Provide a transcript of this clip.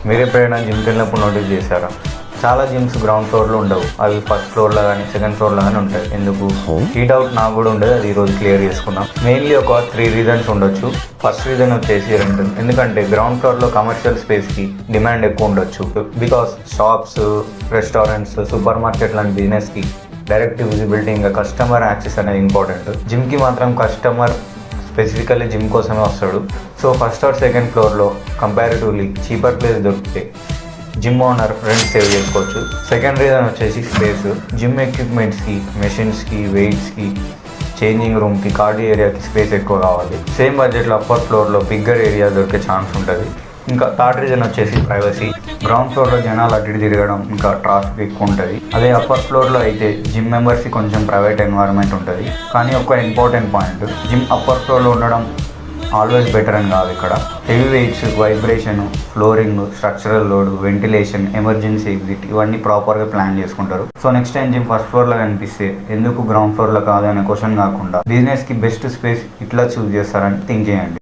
మీరు ఎప్పుడైనా జిమ్కి వెళ్ళినప్పుడు నోటీస్ చేశారా? చాలా జిమ్స్ గ్రౌండ్ ఫ్లోర్లో ఉండవు, అవి ఫస్ట్ ఫ్లోర్లో కానీ సెకండ్ ఫ్లోర్లో కానీ ఉంటాయి. ఎందుకు? ఈ డౌట్ నాకు కూడా ఉండదు, అది ఈరోజు క్లియర్ చేసుకున్నాం. మెయిన్లీ ఒక 3 రీజన్స్ ఉండొచ్చు. ఫస్ట్ రీజన్ వచ్చేసి రెంట్. ఎందుకంటే గ్రౌండ్ ఫ్లోర్లో కమర్షియల్ స్పేస్కి డిమాండ్ ఎక్కువ ఉండొచ్చు. Because shops, restaurants, super market లాంటి బిజినెస్కి డైరెక్ట్ విజిబిలిటీ ఇంకా కస్టమర్ యాక్సెస్ అనేది ఇంపార్టెంట్. జిమ్కి మాత్రం కస్టమర్ స్పెసిఫికల్లీ జిమ్ కోసమే వస్తాడు. సో ఫస్ట్ ఆర్ సెకండ్ ఫ్లోర్లో కంపారిటివ్లీ చీపర్ ప్లేస్ దొరికితే జిమ్ ఓనర్ రెంట్ సేవ్ చేసుకోవచ్చు. సెకండ్ రీజన్ వచ్చేసి స్పేస్. జిమ్ ఎక్విప్మెంట్స్కి, మెషిన్స్కి, వెయిట్స్కి, చేంజింగ్ రూమ్కి, కార్డియో ఏరియాకి స్పేస్ ఎక్కువ కావాలి. సేమ్ బడ్జెట్లో అప్పర్ ఫ్లోర్లో బిగ్గర్ ఏరియా దొరికే ఛాన్స్ ఉంటుంది. ఇంకా థర్డ్ రీజన్ వచ్చేసి ప్రైవసీ. గ్రౌండ్ ఫ్లోర్లో జనాలు అటు ఇటు తిరగడం, ఇంకా ట్రాఫిక్ ఎక్కువ ఉంటుంది. అదే అప్పర్ ఫ్లోర్లో అయితే జిమ్ మెంబర్స్కి కొంచెం ప్రైవేట్ ఎన్వైరన్మెంట్ ఉంటుంది. కానీ ఒక ఇంపార్టెంట్ పాయింట్, జిమ్ అప్పర్ ఫ్లోర్లో ఉండడం ఆల్వేస్ బెటర్ అని కాదు. ఇక్కడ heavy weights, vibration, flooring, structural load, ventilation, emergency exit ఇవన్నీ ప్రాపర్గా ప్లాన్ చేసుకుంటారు. So next time gym first ఫ్లోర్లో కనిపిస్తే ఎందుకు గ్రౌండ్ ఫ్లోర్లో కాదు అనే క్వశ్చన్ కాకుండా బిజినెస్కి బెస్ట్ స్పేస్ ఇట్లా చూస్ చేస్తారని థింక్ చేయండి.